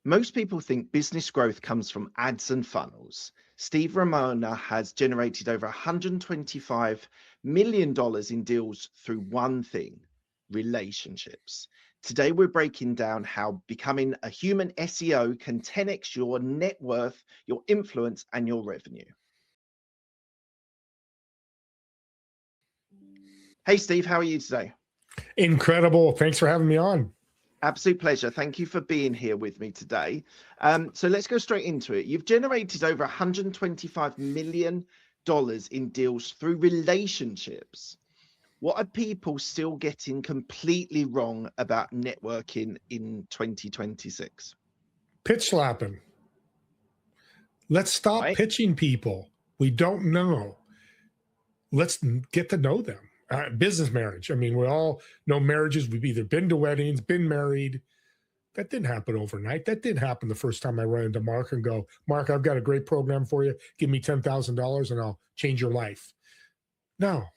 Most people think business growth comes from ads and funnels. Steve Ramona has generated over $125 million in deals through one thing: relationships. Today, we're breaking down how becoming a human SEO can 10x your net worth, your influence, and your revenue. Hey, Steve, how are you today? Incredible. Thanks for having me on. Absolute pleasure. Thank you for being here with me today. So let's go straight into it. You've generated over $125 million in deals through relationships. What are people still getting completely wrong about networking in 2026? Pitch slapping. Let's stop pitching people we don't know. Let's get to know them. Business marriage. I mean, we all know marriages. We've either been to weddings, been married. That didn't happen overnight. That didn't happen the first time I ran into Mark and go, Mark, I've got a great program for you. Give me $10,000 and I'll change your life. No.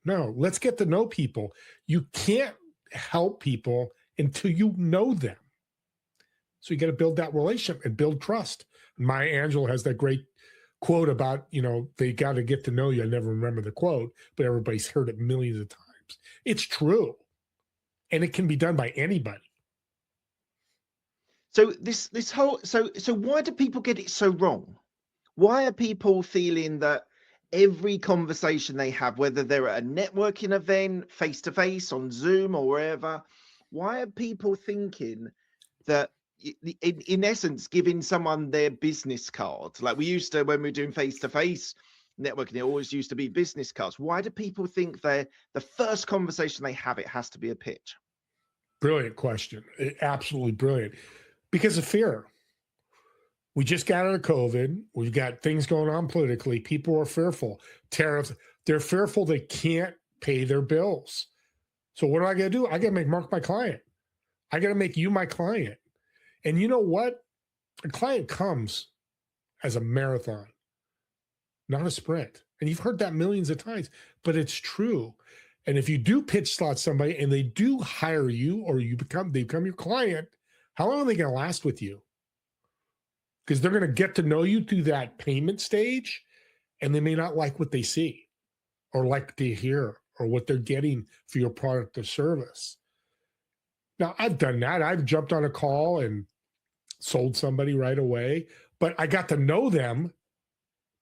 Let's get to know people. You can't help people until you know them. So you got to build that relationship and build trust. Maya Angelou has that great quote about, they got to get to know you. I never remember the quote, but everybody's heard it millions of times. It's true. And it can be done by anybody. So this whole so why do people get it so wrong? Why are people feeling that every conversation they have, whether they're at a networking event, face to face, on Zoom or wherever, why are people thinking that in essence giving someone their business card, like we used to when we were doing face to face networking, it always used to be business cards? Why do people think the first conversation they have, it has to be a pitch? Brilliant question. Absolutely brilliant. Because of fear. We just got out of COVID. We've got things going on politically. People are fearful. Tariffs. They're fearful they can't pay their bills. So what do I got to do? I got to make Mark my client. I got to make you my client. And you know what? A client comes as a marathon, not a sprint. And you've heard that millions of times, but it's true. And if you do pitch slot somebody and they do hire you or they become your client, how long are they going to last with you? Because they're going to get to know you through that payment stage, and they may not like what they see or like to hear or what they're getting for your product or service. Now, I've done that. I've jumped on a call and sold somebody right away, but I got to know them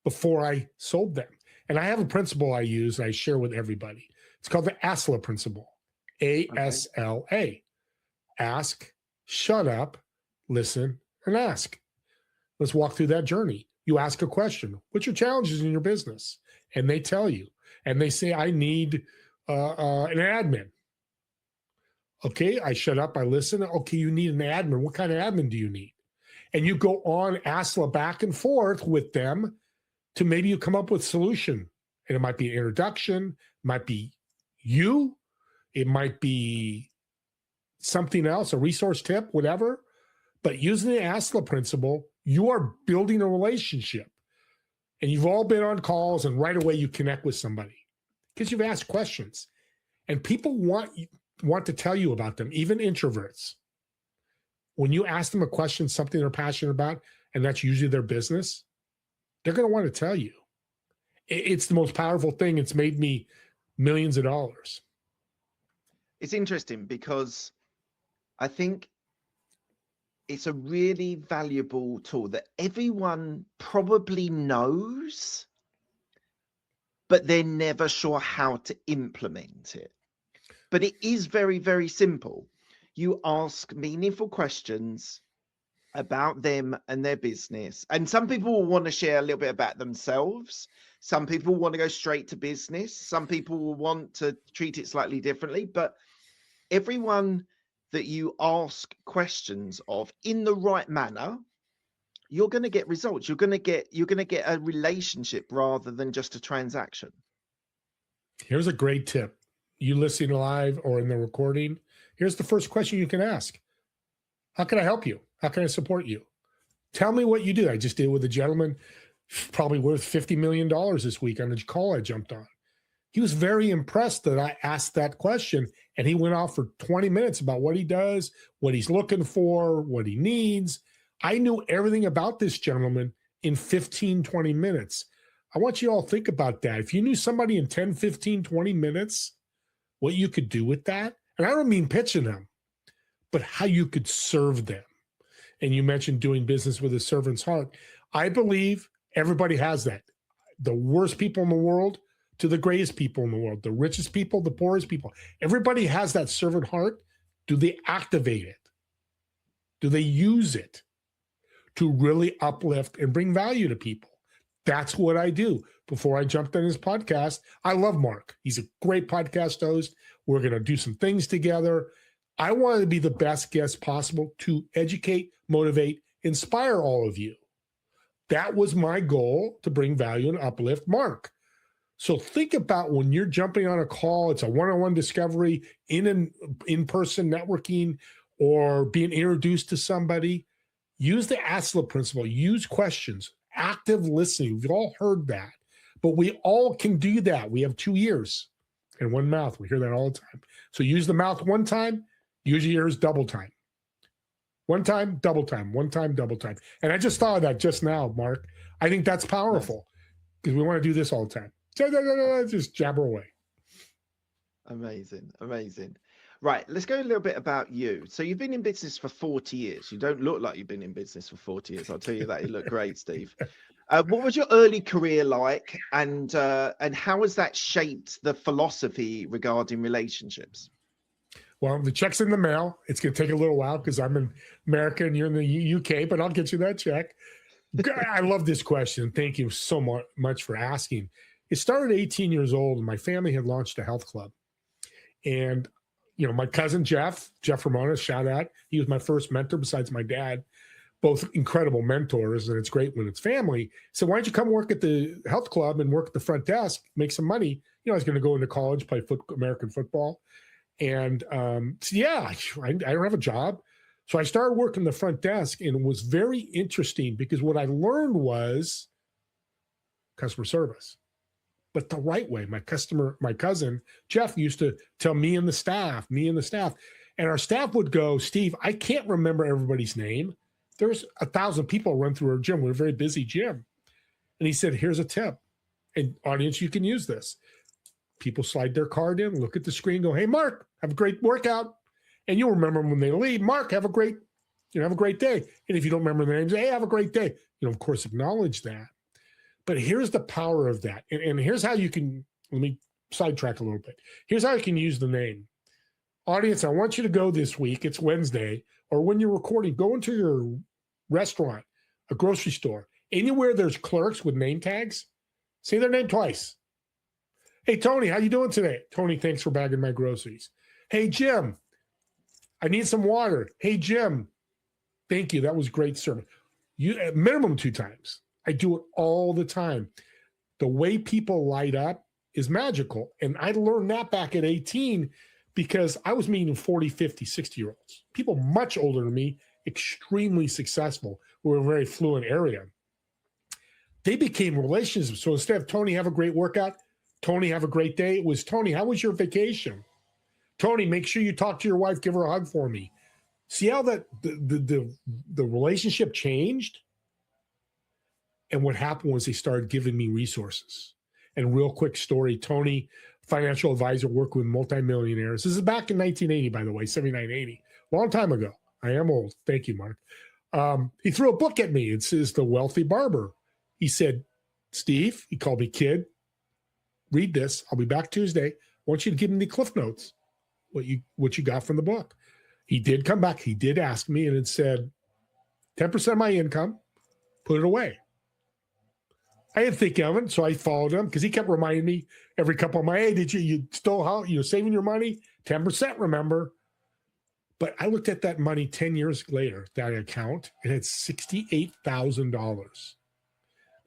before I sold them. And I have a principle I use and I share with everybody. It's called the ASLA principle, ASLA. Ask, shut up, listen, and ask. Let's walk through that journey. You ask a question. What's your challenges in your business? And they tell you. And they say, I need an admin. Okay, I shut up, I listen. Okay, you need an admin. What kind of admin do you need? And you go on ASLA back and forth with them to maybe you come up with a solution. And it might be an introduction, might be you, it might be something else, a resource tip, whatever. But using the ASLA principle, you are building a relationship. And you've all been on calls and right away you connect with somebody because you've asked questions. And people want to tell you about them, even introverts. When you ask them a question, something they're passionate about, and that's usually their business, they're going to want to tell you. It's the most powerful thing. It's made me millions of dollars. It's interesting because I think it's a really valuable tool that everyone probably knows, but they're never sure how to implement it. But it is very, very simple. You ask meaningful questions about them and their business. And some people will want to share a little bit about themselves. Some people want to go straight to business. Some people will want to treat it slightly differently. But everyone that you ask questions of in the right manner, you're going to get results. You're going to get a relationship rather than just a transaction. Here's a great tip. You listening live or in the recording, here's the first question you can ask. How can I help you? How can I support you? Tell me what you do. I just did with a gentleman, probably worth $50 million this week on a call I jumped on. He was very impressed that I asked that question, and he went off for 20 minutes about what he does, what he's looking for, what he needs. I knew everything about this gentleman in 15, 20 minutes. I want you all to think about that. If you knew somebody in 10, 15, 20 minutes, what you could do with that, and I don't mean pitching them, but how you could serve them. And you mentioned doing business with a servant's heart. I believe everybody has that. The worst people in the world to the greatest people in the world, the richest people, the poorest people. Everybody has that servant heart. Do they activate it? Do they use it to really uplift and bring value to people? That's what I do. Before I jumped on his podcast, I love Mark. He's a great podcast host. We're going to do some things together. I wanted to be the best guest possible to educate, motivate, inspire all of you. That was my goal, to bring value and uplift Mark. So think about when you're jumping on a call, it's a one-on-one discovery, in-person networking, or being introduced to somebody. Use the ASLA principle. Use questions, active listening. We've all heard that, but we all can do that. We have 2 ears and one mouth. We hear that all the time. So use the mouth one time, use your ears double time. One time, double time. One time, double time. And I just thought of that just now, Mark. I think that's powerful because we want to do this all the time. Just jabber away. Amazing. Amazing. Right. Let's go a little bit about you. So you've been in business for 40 years. You don't look like you've been in business for 40 years. I'll tell you that. You look great, Steve. What was your early career like? And how has that shaped the philosophy regarding relationships? Well, the check's in the mail. It's going to take a little while because I'm in America and you're in the UK, but I'll get you that check. I love this question. Thank you so much for asking. It started at 18 years old, and my family had launched a health club. And, you know, my cousin, Jeff Ramona, shout out. He was my first mentor besides my dad, both incredible mentors. And it's great when it's family. So why don't you come work at the health club and work at the front desk, make some money? You know, I was going to go into college, play American football. And so, yeah, I don't have a job. So I started working the front desk, and it was very interesting because what I learned was customer service, but the right way. My cousin, Jeff, used to tell me and the staff, and our staff would go, Steve, I can't remember everybody's name. There's 1,000 people run through our gym. We're a very busy gym. And he said, here's a tip. And audience, you can use this. People slide their card in, look at the screen, go, hey, Mark, have a great workout. And you'll remember them when they leave. Mark, have a great day. And if you don't remember their names, hey, have a great day. You know, of course, acknowledge that. But here's the power of that. And here's how you can, let me sidetrack a little bit. Here's how you can use the name. Audience, I want you to go this week. It's Wednesday. Or when you're recording, go into your restaurant, a grocery store, anywhere there's clerks with name tags, say their name twice. Hey, Tony, how you doing today? Tony, thanks for bagging my groceries. Hey, Jim, I need some water. Hey, Jim, thank you. That was great service. You minimum 2 times. I do it all the time. The way people light up is magical. And I learned that back at 18 because I was meeting 40, 50, 60-year-olds, people much older than me, extremely successful. We're a very fluent area. They became relationships. So instead of Tony, have a great workout, Tony, have a great day, it was Tony, how was your vacation? Tony, make sure you talk to your wife, give her a hug for me. See how that the relationship changed? And what happened was they started giving me resources. And real quick story, Tony, financial advisor, worked with multimillionaires. This is back in 1980, by the way, 79, 80. Long time ago. I am old. Thank you, Mark. He threw a book at me. It says The Wealthy Barber. He said, Steve, he called me kid, read this. I'll be back Tuesday. I want you to give me the cliff notes, what you got from the book. He did come back. He did ask me, and it said 10% of my income, put it away. I didn't think of it, so I followed him because he kept reminding me every couple of my, hey, did you still, how you're saving your money? 10%, remember? But I looked at that money 10 years later, that account, it had $68,000.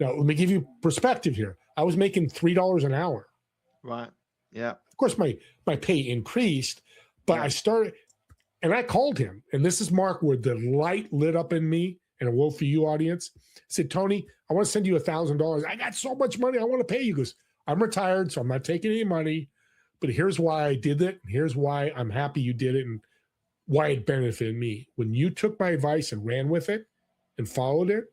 Now, let me give you perspective here. I was making $3 an hour. Right. Yeah. Of course, my pay increased, but I started, and I called him, and this is Mark, where the light lit up in me, and it will for you, audience. I said, Tony, I want to send you $1,000. I got so much money. I want to pay you. He goes, I'm retired, so I'm not taking any money, but here's why I did it. Here's why I'm happy you did it and why it benefited me. When you took my advice and ran with it, and followed it,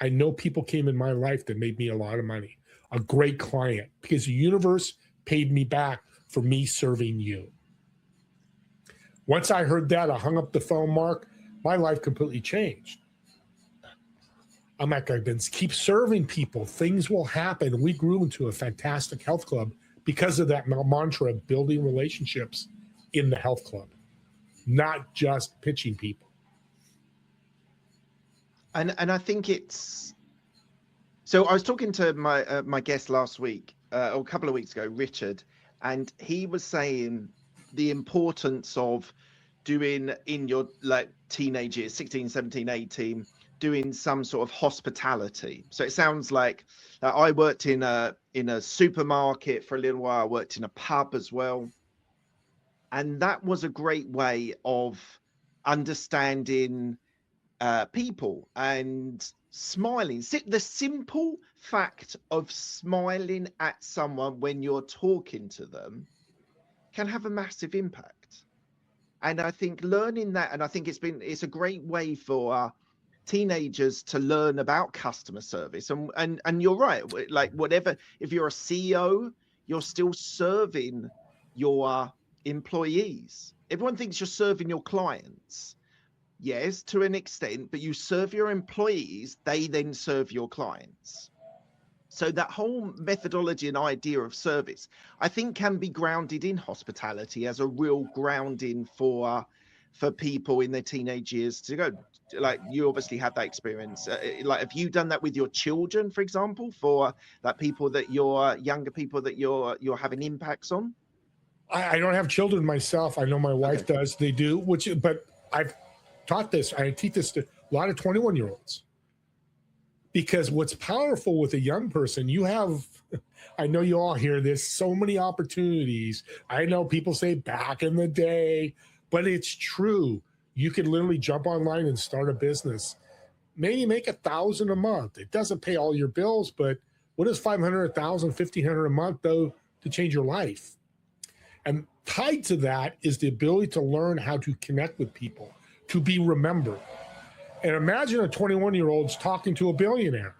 I know people came in my life that made me a lot of money, a great client, because the universe paid me back for me serving you. Once I heard that, I hung up the phone, Mark. My life completely changed. I'm like, I've been keep serving people. Things will happen. We grew into a fantastic health club because of that mantra of building relationships in the health club, not just pitching people. And I think it's, so I was talking to my my guest last week, or a couple of weeks ago, Richard, and he was saying the importance of doing in your like teenage years, 16, 17, 18, doing some sort of hospitality. So it sounds like I worked in a supermarket for a little while. I worked in a pub as well. And that was a great way of understanding people and smiling. The simple fact of smiling at someone when you're talking to them can have a massive impact. And I think learning that, and I think it's a great way for teenagers to learn about customer service. And you're right, like whatever, if you're a CEO, you're still serving your employees. Everyone thinks you're serving your clients. Yes, to an extent, but you serve your employees, they then serve your clients. So that whole methodology and idea of service, I think, can be grounded in hospitality as a real grounding for people in their teenage years to go. Like, you obviously had that experience. Like, have you done that with your children, for example, for like people that younger people that you're having impacts on? I don't have children myself. I know my wife does. They do, but I've taught this. I teach this to a lot of 21-year-olds. Because what's powerful with a young person, you have, I know you all hear this, so many opportunities. I know people say back in the day, but it's true. You could literally jump online and start a business. Maybe make $1,000 a month. It doesn't pay all your bills, but what is $500, $1,000, $1,500 a month, though, to change your life? And tied to that is the ability to learn how to connect with people, to be remembered. And imagine a 21-year-old's talking to a billionaire.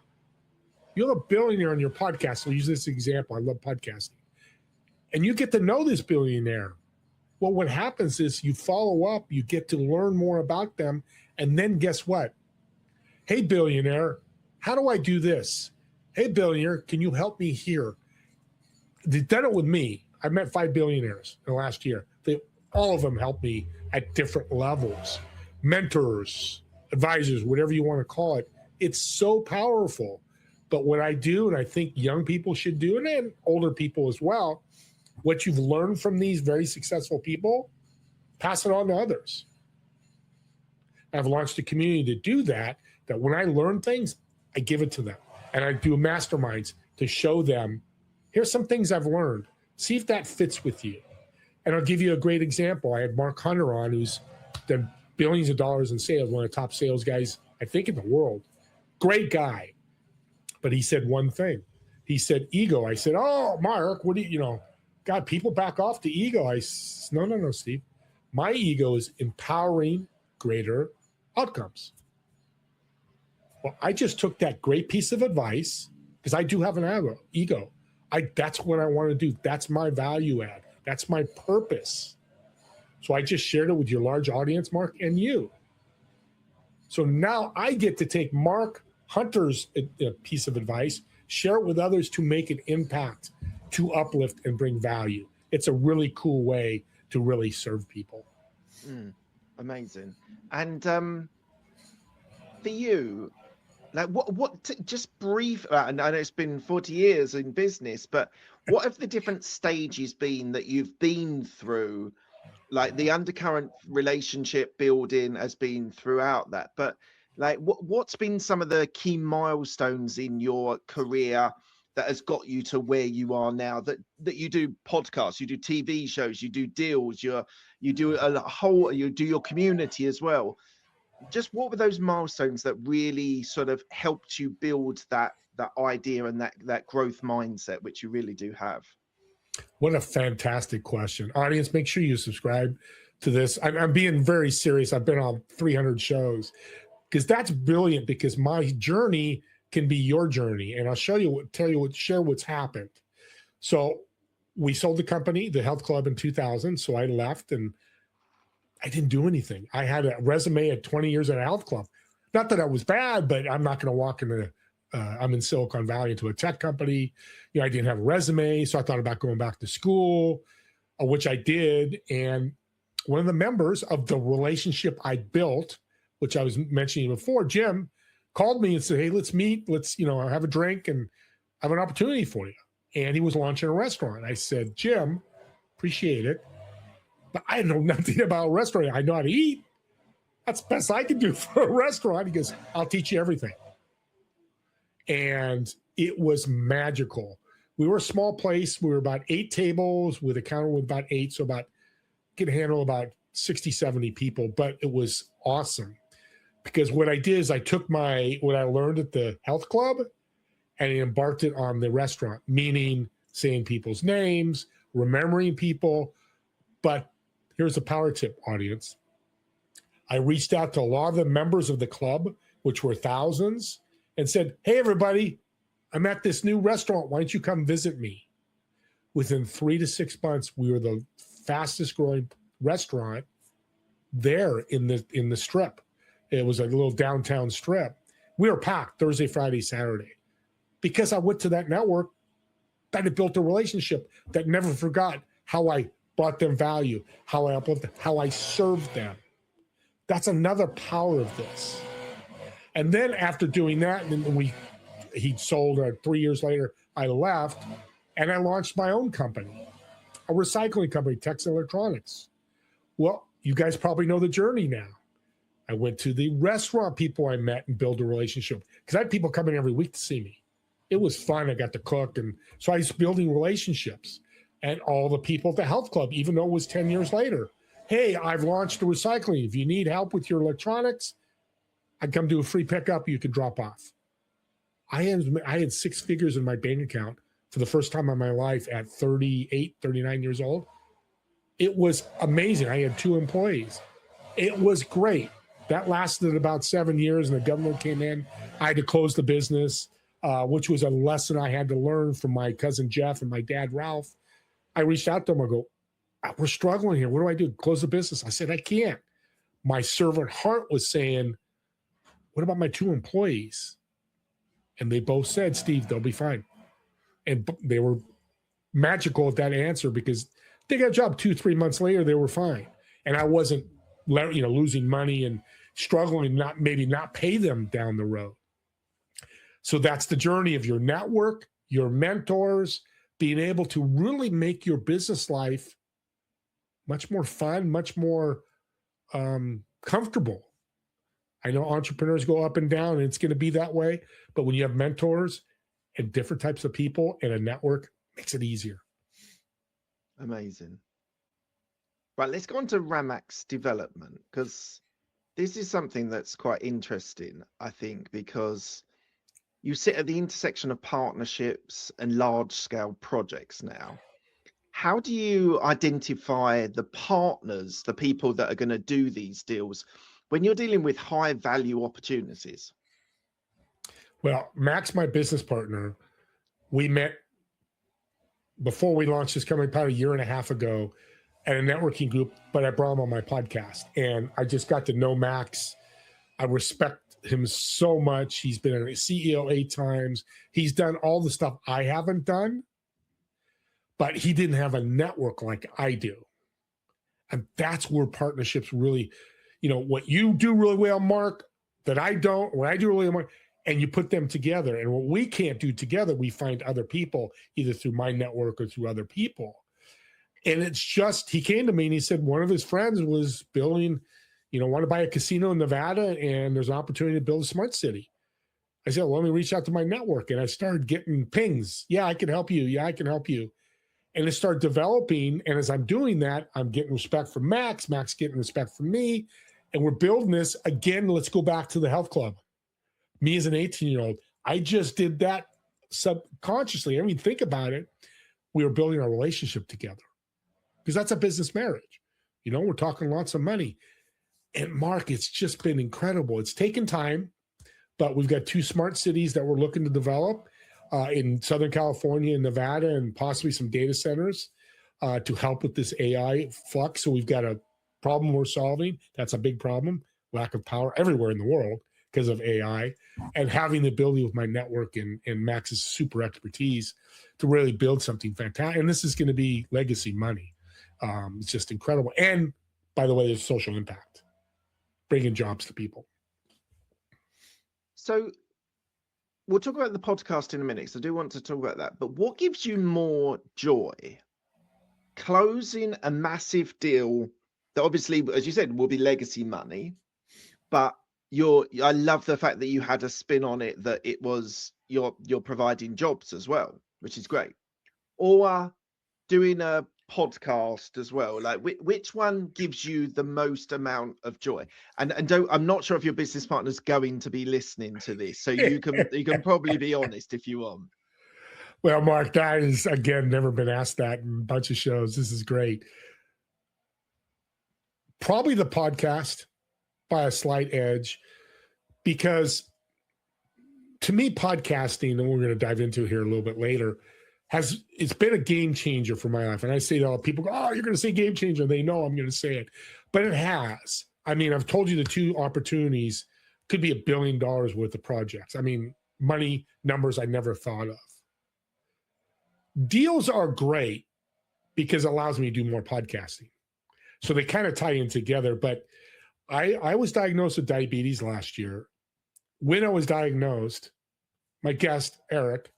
You have a billionaire on your podcast. I'll use this example. I love podcasting. And you get to know this billionaire. Well, what happens is you follow up, you get to learn more about them, and then guess what? Hey, billionaire, how do I do this? Hey, billionaire, can you help me here? They've done it with me. I met 5 billionaires in the last year. All of them helped me at different levels. Mentors, advisors, whatever you want to call it. It's so powerful. But what I do, and I think young people should do, and then older people as well, what you've learned from these very successful people, pass it on to others. I've launched a community to do that when I learn things, I give it to them. And I do masterminds to show them, here's some things I've learned. See if that fits with you. And I'll give you a great example. I had Mark Hunter on, who's done billions of dollars in sales, one of the top sales guys, I think, in the world. Great guy. But he said one thing. He said, ego. I said, oh, Mark, what do you, God, people back off the ego. I said, no, Steve. My ego is empowering greater outcomes. Well, I just took that great piece of advice, because I do have an ego. That's what I want to do. That's my value add. That's my purpose. So I just shared it with your large audience, Mark, and you. So now I get to take Mark Hunter's piece of advice, share it with others to make an impact, to uplift and bring value. It's a really cool way to really serve people. Amazing. And for you, like just brief, I know it's been 40 years in business, but what have the different stages been that you've been through? Like the undercurrent relationship building has been throughout that, but like what's been some of the key milestones in your career that has got you to where you are now, that you do podcasts, you do TV shows, you do deals, you do you do your community as well. Just what were those milestones that really sort of helped you build that idea and that growth mindset, which you really do have? What a fantastic question. Audience, make sure you subscribe to this. I'm being very serious. I've been on 300 shows. because that's brilliant, because my journey can be your journey. And I'll share what's happened. So we sold the company, the health club, in 2000. So I left and I didn't do anything. I had a resume at 20 years at a health club. Not that I was bad, but I'm not going to walk into, I'm in Silicon Valley, into a tech company. I didn't have a resume. So I thought about going back to school, which I did. And one of the members of the relationship I built, which I was mentioning before, Jim, called me and said, hey, let's meet. Let's, have a drink and I have an opportunity for you. And he was launching a restaurant. I said, Jim, appreciate it, but I know nothing about a restaurant. I know how to eat. That's the best I can do for a restaurant. He goes, I'll teach you everything. And it was magical. We were a small place. We were about 8 tables with a counter with about 8. So could handle about 60, 70 people, but it was awesome. Because what I did is I took what I learned at the health club and I embarked it on the restaurant, meaning saying people's names, remembering people. But here's a power tip, audience. I reached out to a lot of the members of the club, which were thousands, and said, hey, everybody, I'm at this new restaurant. Why don't you come visit me? Within 3 to 6 months, we were the fastest growing restaurant there in the strip. It was a little downtown strip. We were packed Thursday, Friday, Saturday, because I went to that network that had built a relationship that never forgot how I brought them value, how I uplifted, how I served them. That's another power of this. And then after doing that, and he sold 3 years later, I left and I launched my own company, a recycling company, Texas Electronics. Well, you guys probably know the journey now. I went to the restaurant people I met and built a relationship, because I had people coming every week to see me. It was fun. I got to cook. And so I was building relationships. And all the people at the health club, even though it was 10 years later, hey, I've launched a recycling. If you need help with your electronics, I'd come do a free pickup. You could drop off. I had 6 figures in my bank account for the first time in my life at 38, 39 years old. It was amazing. I had 2 employees. It was great. That lasted about 7 years, and the government came in. I had to close the business, which was a lesson I had to learn from my cousin Jeff and my dad Ralph. I reached out to them. I go, we're struggling here. What do I do? Close the business. I said, I can't. My servant heart was saying, what about my 2 employees? And they both said, Steve, they'll be fine. And they were magical at that answer, because they got a job 2-3 months later. They were fine. And I wasn't, losing money and struggling, not pay them down the road. So that's the journey of your network, your mentors, being able to really make your business life much more fun, much more comfortable. I know entrepreneurs go up and down, and it's going to be that way. But when you have mentors and different types of people and a network, it makes it easier. Amazing. Right, let's go on to Ramax Development, because this is something that's quite interesting, I think, because you sit at the intersection of partnerships and large-scale projects now. How do you identify the partners, the people that are going to do these deals, when you're dealing with high-value opportunities? Well, Max, my business partner, we met before we launched this company about 1.5 years ago at a networking group, but I brought him on my podcast, and I just got to know Max. I respect him so much. He's been a CEO 8 times. He's done all the stuff I haven't done, but he didn't have a network like I do. And that's where partnerships really, what you do really well, Mark, that I don't, what I do really well, and you put them together. And what we can't do together, we find other people, either through my network or through other people. And it's just, he came to me and he said one of his friends was building, want to buy a casino in Nevada, and there's an opportunity to build a smart city. I said, well, let me reach out to my network. And I started getting pings. Yeah, I can help you. Yeah, I can help you. And it started developing. And as I'm doing that, I'm getting respect from Max, Max getting respect from me. And we're building this. Again, let's go back to the health club. Me as an 18-year-old, I just did that subconsciously. I mean, think about it. We were building our relationship together, because that's a business marriage. We're talking lots of money. And Mark, it's just been incredible. It's taken time, but we've got 2 smart cities that we're looking to develop in Southern California and Nevada, and possibly some data centers to help with this AI flux. So we've got a problem we're solving. That's a big problem. Lack of power everywhere in the world because of AI, and having the ability with my network and Max's super expertise to really build something fantastic. And this is going to be legacy money. It's just incredible. And by the way, there's social impact, bringing jobs to people. So we'll talk about the podcast in a minute, so I do want to talk about that. But what gives you more joy? Closing a massive deal that obviously, as you said, will be legacy money, but I love the fact that you had a spin on it, that it was you're providing jobs as well, which is great. Or doing a podcast as well. Like which one gives you the most amount of joy? And I'm not sure if your business partner's going to be listening to this, so you can probably be honest if you want. Well, Mark, that is, again, never been asked that in a bunch of shows. This is great. Probably the podcast by a slight edge, because to me, podcasting, and we're going to dive into it here a little bit later, it's been a game changer for my life. And I say to all people, oh, you're going to say game changer. They know I'm going to say it, but it has. I mean, I've told you the 2 opportunities could be $1 billion worth of projects. I mean, money numbers I never thought of. Deals are great because it allows me to do more podcasting. So they kind of tie in together. But I was diagnosed with diabetes last year. When I was diagnosed, my guest, Eric,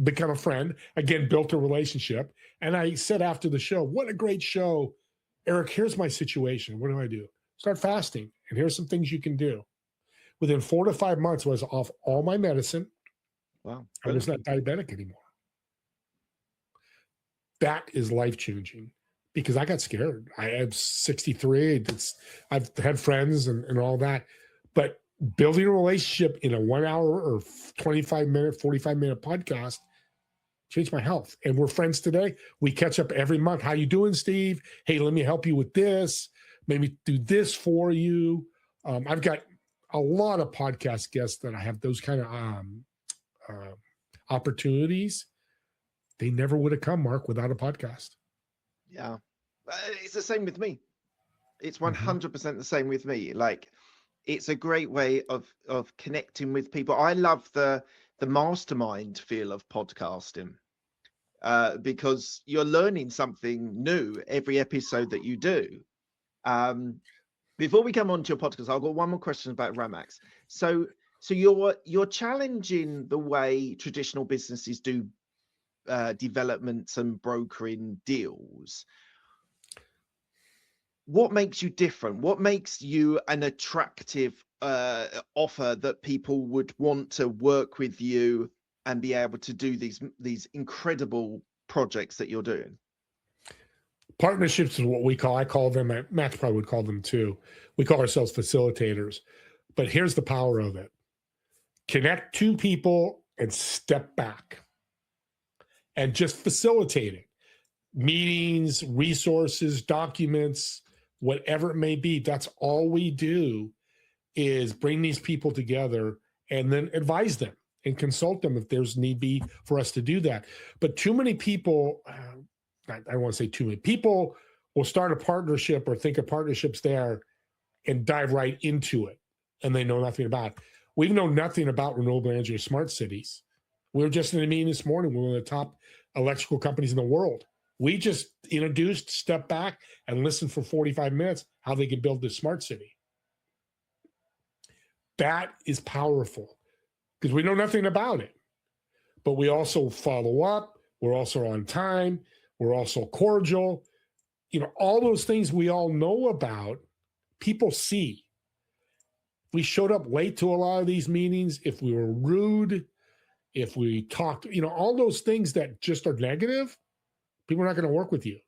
become a friend, again, built a relationship. And I said after the show, what a great show. Eric, here's my situation. What do? Start fasting. And here's some things you can do. Within 4 to 5 months, I was off all my medicine. Wow. I was not diabetic anymore. That is life-changing, because I got scared. I am 63. I've had friends and all that. But building a relationship in a 1 hour or 25-minute, 45-minute podcast changed my health. And we're friends today. We catch up every month. How you doing, Steve? Hey, let me help you with this. Maybe do this for you. I've got a lot of podcast guests that I have those kind of opportunities. They never would have come, Mark, without a podcast. Yeah. It's the same with me. It's 100% the same with me. Like, it's a great way of connecting with people. I love the mastermind feel of podcasting because you're learning something new every episode that you do. Before we come on to your podcast, I've got one more question about Ramax. So you're challenging the way traditional businesses do developments and brokering deals. What makes you different? What makes you an attractive offer that people would want to work with you and be able to do these incredible projects that you're doing? Partnerships is what I call them. Max probably would call them too. We call ourselves facilitators. But here's the power of it. Connect 2 people and step back and just facilitate it. Meetings, resources, documents, whatever it may be. That's all we do, is bring these people together and then advise them and consult them if there's need be for us to do that. But too many people, I don't want to say too many people, will start a partnership or think of partnerships there and dive right into it, and they know nothing about it. We've known nothing about renewable energy or smart cities. We were just in a meeting this morning. We're one of the top electrical companies in the world. We just introduced, step back, and listen for 45 minutes how they can build this smart city. That is powerful because we know nothing about it. But we also follow up. We're also on time. We're also cordial. All those things we all know about, people see. We showed up late to a lot of these meetings, if we were rude, if we talked, all those things that just are negative, people are not going to work with you.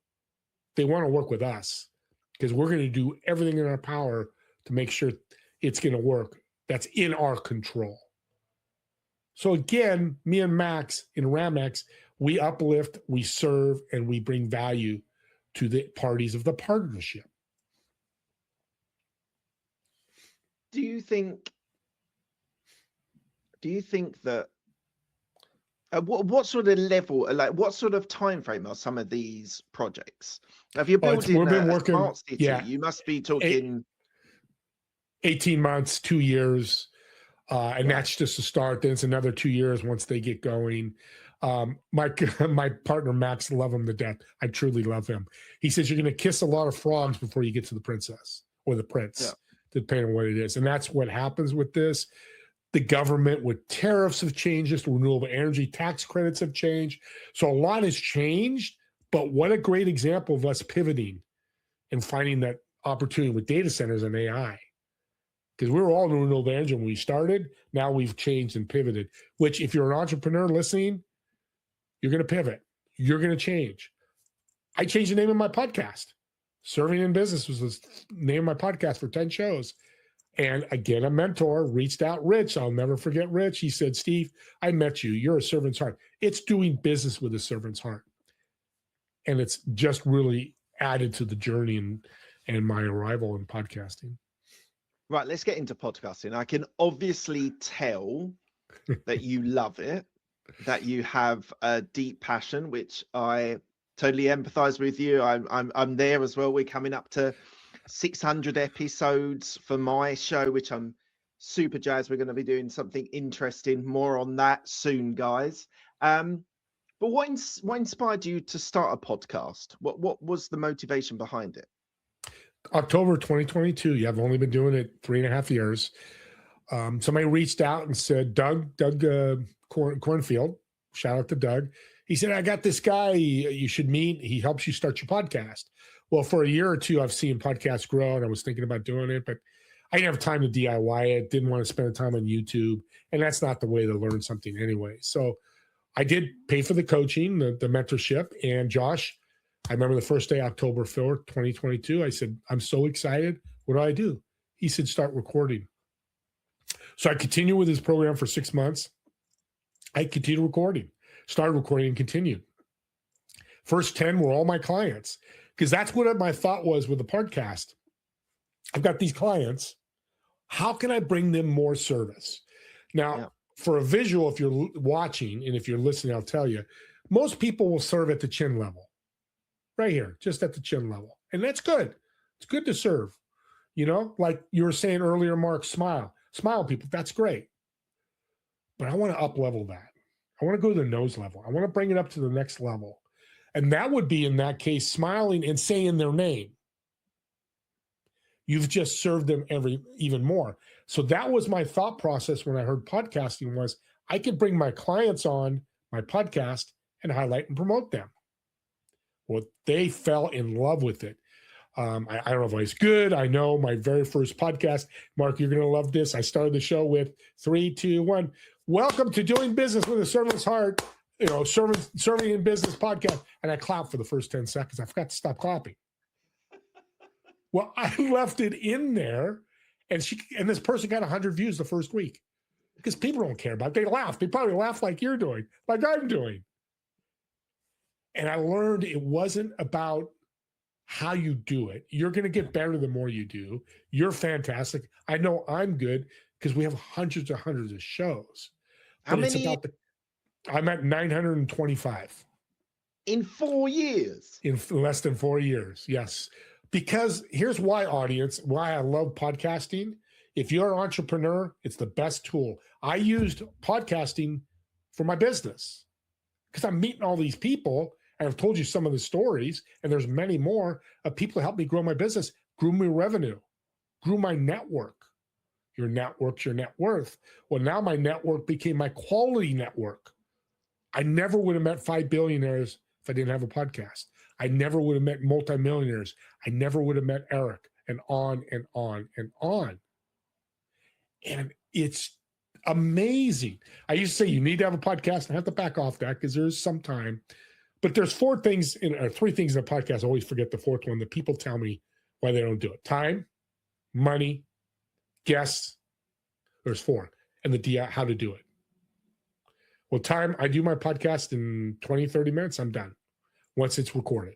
They want to work with us because we're going to do everything in our power to make sure it's going to work. That's in our control. So again, me and Max in Ramax, we uplift, we serve, and we bring value to the parties of the partnership. Do you think that what sort of level, like what sort of time frame are some of these projects? If you're building we've been a working, smart city, you must be talking 18 months, 2 years. And Right. that's just a start. Then it's another 2 years once they get going. My partner, Max, love him to death. I truly love him. He says, you're going to kiss a lot of frogs before you get to the princess or the prince, depending on what it is. And that's what happens with this. The government with tariffs have changed. The renewable energy tax credits have changed. So a lot has changed. But what a great example of us pivoting and finding that opportunity with data centers and AI. Because we were all in renewable energy when we started. Now we've changed and pivoted, which if you're an entrepreneur listening, you're going to pivot. You're going to change. I changed the name of my podcast. Serving in Business was the name of my podcast for 10 shows. And again, a mentor reached out, Rich. I'll never forget Rich. He said, Steve, I met you. You're a servant's heart. It's doing business with a servant's heart. And it's just really added to the journey and my arrival in podcasting. Right, let's get into podcasting. I can obviously tell that you love it, that you have a deep passion, which I totally empathize with you. I'm there as well. We're coming up to 600 episodes for my show, which I'm super jazzed. We're going to be doing something interesting. More on that soon, guys. But what inspired you to start a podcast? What was the motivation behind it? October 2022. Yeah, I've only been doing it 3.5 years. Somebody reached out and said, Doug Cornfield, shout out to Doug. He said, I got this guy you should meet. He helps you start your podcast. Well, for a year or two, I've seen podcasts grow, and I was thinking about doing it, but I didn't have time to DIY it, didn't want to spend time on YouTube, and that's not the way to learn something anyway. So I did pay for the coaching, the mentorship, and Josh, I remember the first day, October 4th, 2022, I said, I'm so excited. What do? He said, start recording. So I continued with his program for 6 months. I continued recording, started recording and continued. First 10 were all my clients, because that's what my thought was with the podcast. I've got these clients. How can I bring them more service? Now, for a visual, if you're watching and if you're listening, I'll tell you, most people will serve at the chin level. Right here, just at the chin level. And that's good. It's good to serve. You know, like you were saying earlier, Mark, smile. Smile, people. That's great. But I want to up level that. I want to go to the nose level. I want to bring it up to the next level. And that would be, in that case, smiling and saying their name. You've just served them even more. So that was my thought process when I heard podcasting was I could bring my clients on my podcast and highlight and promote them. Well, they fell in love with it. I don't know if it's good. I know my very first podcast, Mark, you're going to love this. I started the show with 3, 2, 1. Welcome to Doing Business with a Servant's Heart, serving in business podcast. And I clapped for the first 10 seconds. I forgot to stop clapping. Well, I left it in there, and this person got 100 views the first week because people don't care about it. They laugh. They probably laugh like you're doing, like I'm doing. And I learned it wasn't about how you do it. You're going to get better the more you do. You're fantastic. I know I'm good because we have hundreds of shows. How many? I'm at 925. In 4 years? In less than 4 years, yes. Because here's why, audience, why I love podcasting. If you're an entrepreneur, it's the best tool. I used podcasting for my business because I'm meeting all these people. And I've told you some of the stories, and there's many more of people who helped me grow my business, grew my revenue, grew my network. Your network's your net worth. Well, now my network became my quality network. I never would have met 5 billionaires if I didn't have a podcast. I never would have met multimillionaires. I never would have met Eric, and on and on and on. And it's amazing. I used to say you need to have a podcast, and I have to back off that because there's some time. But there's 3 things in a podcast. I always forget the 4th one that people tell me why they don't do it. Time, money, guests. There's 4. And how to do it. Well, time, I do my podcast in 20, 30 minutes. I'm done. Once it's recorded.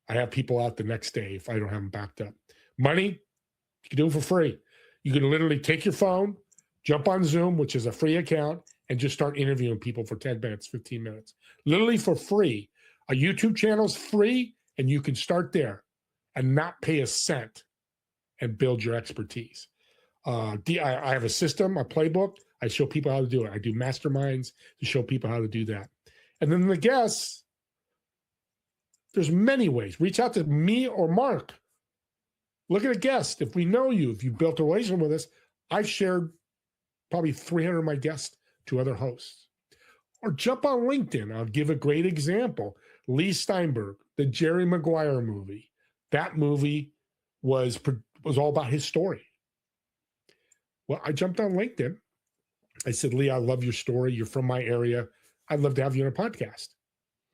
I have people out the next day if I don't have them backed up. Money, you can do it for free. You can literally take your phone, jump on Zoom, which is a free account, and just start interviewing people for 10 minutes, 15 minutes, literally for free. A YouTube channel is free, and you can start there and not pay a cent and build your expertise. I have a system, a playbook. I show people how to do it. I do masterminds to show people how to do that. And then the guests, there's many ways. Reach out to me or Mark. Look at a guest. If we know you, if you built a relationship with us, I've shared probably 300 of my guests to other hosts. Or jump on LinkedIn. I'll give a great example. Lee Steinberg, the Jerry Maguire movie. That movie was all about his story. Well, I jumped on LinkedIn. I said, Lee, I love your story. You're from my area. I'd love to have you on a podcast.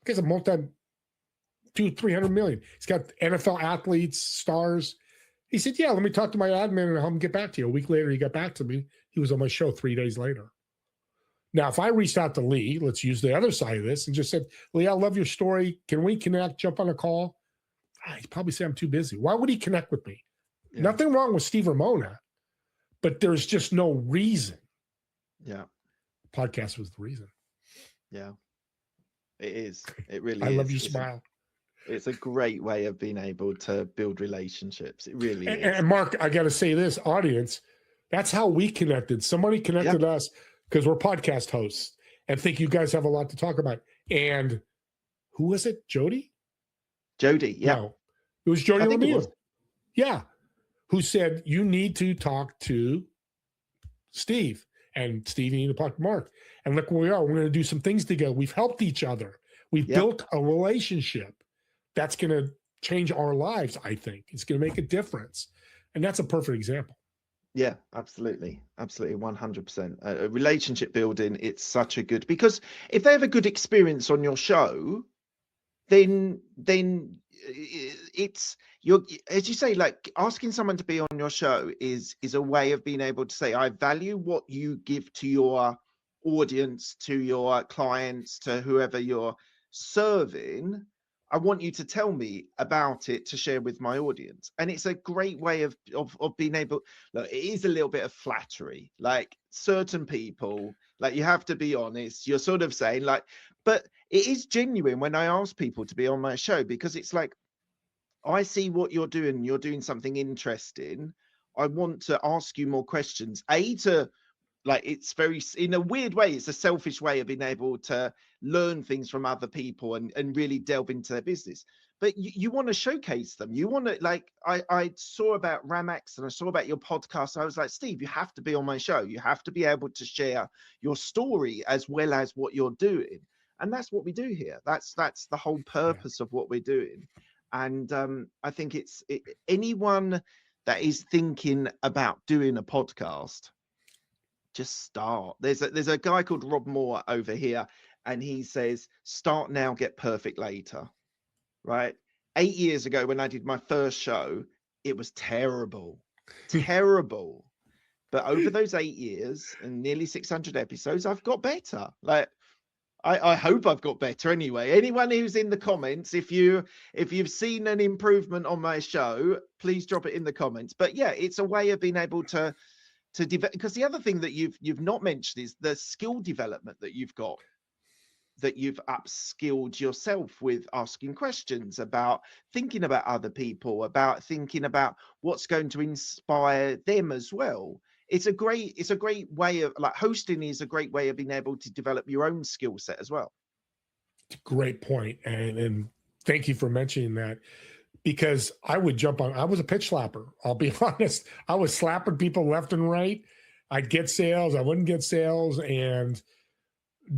He's a $200-300 million. He's got NFL athletes, stars. He said, yeah, let me talk to my admin and I'll have him get back to you. A week later, he got back to me. He was on my show 3 days later. Now, if I reached out to Lee, let's use the other side of this, and just said, Lee, I love your story. Can we connect, jump on a call? He'd probably say I'm too busy. Why would he connect with me? Yeah. Nothing wrong with Steve Ramona, but there's just no reason. Yeah. Podcast was the reason. Yeah. It is. It really is. I love your smile. It's a great way of being able to build relationships. It really is. And Mark, I got to say this, audience, that's how we connected. Somebody connected us because we're podcast hosts and think you guys have a lot to talk about. And who was it? Jody? Jody, yeah. No, it was Jody Lemieux. Yeah. Who said, you need to talk to Steve. And Steve, you need to talk to Mark. And look where we are. We're going to do some things together. We've helped each other. We've built a relationship that's going to change our lives, I think. It's going to make a difference. And that's a perfect example. Yeah, absolutely. Absolutely. 100%. Relationship building, it's such a good, because if they have a good experience on your show, then it's, you're, as you say, like asking someone to be on your show is a way of being able to say, I value what you give to your audience, to your clients, to whoever you're serving. I want you to tell me about it to share with my audience. And it's a great way of being able, look, it is a little bit of flattery, like certain people, like you have to be honest, you're sort of saying like, but it is genuine when I ask people to be on my show, because it's like, I see what you're doing something interesting. I want to ask you more questions. Like, it's very, in a weird way, it's a selfish way of being able to learn things from other people and really delve into their business. But you want to showcase them. You want to, like, I saw about Ramax and I saw about your podcast. I was like, Steve, you have to be on my show. You have to be able to share your story as well as what you're doing. And that's what we do here. That's the whole purpose of what we're doing. And I think anyone that is thinking about doing a podcast, just start. There's a guy called Rob Moore over here, and he says, start now, get perfect later. Right? 8 years ago, when I did my first show, it was terrible. But over those 8 years and nearly 600 episodes, I've got better. Like, I hope I've got better anyway. Anyone who's in the comments, if you've seen an improvement on my show, please drop it in the comments. But yeah, it's a way of being able to develop, because the other thing that you've not mentioned is the skill development that you've got, that you've upskilled yourself with asking questions, about thinking about other people, about thinking about what's going to inspire them as well. It's a great way of, like, hosting is a great way of being able to develop your own skill set as well. Great point. And thank you for mentioning that, because I would jump on, I was a pitch slapper. I'll be honest. I was slapping people left and right. I'd get sales. I wouldn't get sales. And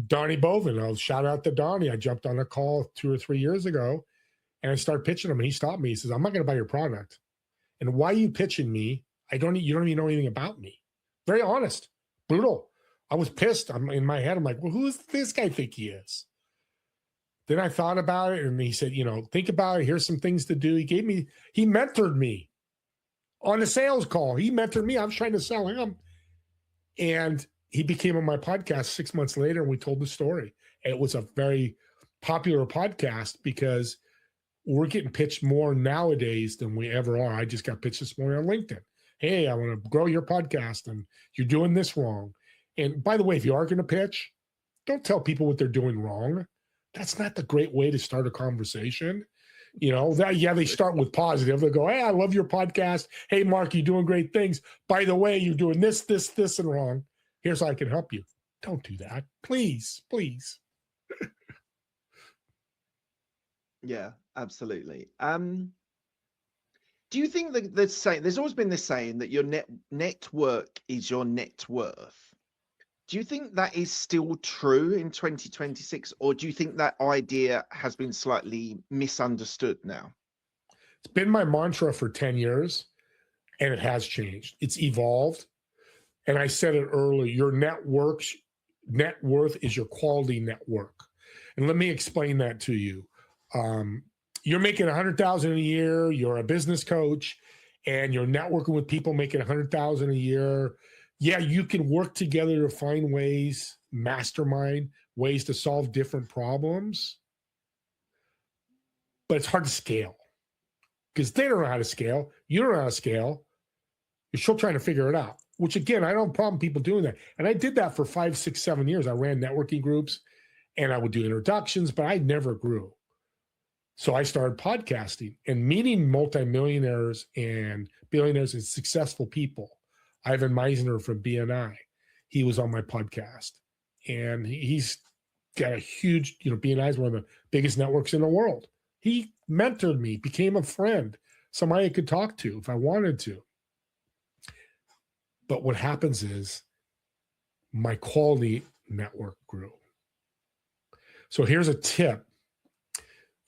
Donnie Bovin, I'll shout out to Donnie. I jumped on a call 2 or 3 years ago and I started pitching him, and he stopped me. He says, I'm not going to buy your product. And why are you pitching me? You don't even know anything about me. Very honest, brutal. I was pissed. I'm in my head. I'm like, well, who does this guy think he is? Then I thought about it, and he said, think about it. Here's some things to do. He mentored me on a sales call. He mentored me. I was trying to sell him. And he became on my podcast 6 months later, and we told the story. It was a very popular podcast because we're getting pitched more nowadays than we ever are. I just got pitched this morning on LinkedIn. Hey, I want to grow your podcast and you're doing this wrong. And by the way, if you are going to pitch, don't tell people what they're doing wrong. That's not the great way to start a conversation. They start with positive. They go, hey, I love your podcast. Hey, Mark, you're doing great things. By the way, you're doing this, and wrong. Here's how I can help you. Don't do that. Please, please. Yeah, absolutely. Do you think that there's always been this saying that your network is your net worth? Do you think that is still true in 2026, or do you think that idea has been slightly misunderstood now? It's been my mantra for 10 years, and it has changed. It's evolved. And I said it earlier, your net worth is your quality network. And let me explain that to you. You're making $100,000 a year, you're a business coach, and you're networking with people making $100,000 a year. Yeah, you can work together to find ways, mastermind ways to solve different problems, but it's hard to scale because they don't know how to scale. You don't know how to scale. You're still trying to figure it out, which again, I don't have a problem people doing that. And I did that for 5, 6, 7 years. I ran networking groups and I would do introductions, but I never grew. So I started podcasting and meeting multimillionaires and billionaires and successful people. Ivan Meisner from BNI, he was on my podcast, and he's got a huge, BNI is one of the biggest networks in the world. He mentored me, became a friend, somebody I could talk to if I wanted to. But what happens is my quality network grew. So here's a tip.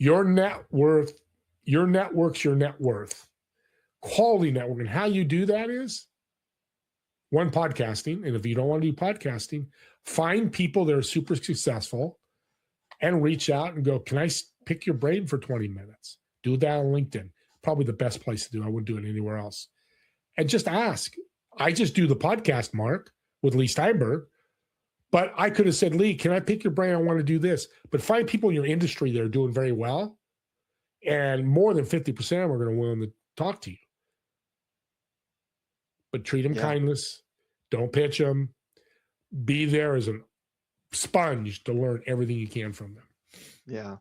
Your net worth's your net worth. Quality network. And how you do that is one, podcasting. And if you don't want to do podcasting, find people that are super successful and reach out and go, can I pick your brain for 20 minutes? Do that on LinkedIn. Probably the best place to do it. I wouldn't do it anywhere else. And just ask. I just do the podcast, Mark, with Lee Steinberg. But I could have said, Lee, can I pick your brain? I want to do this. But find people in your industry that are doing very well. And more than 50% of them are going to willing to talk to you. But treat them kindness. Don't pitch them. Be there as a sponge to learn everything you can from them. Yeah.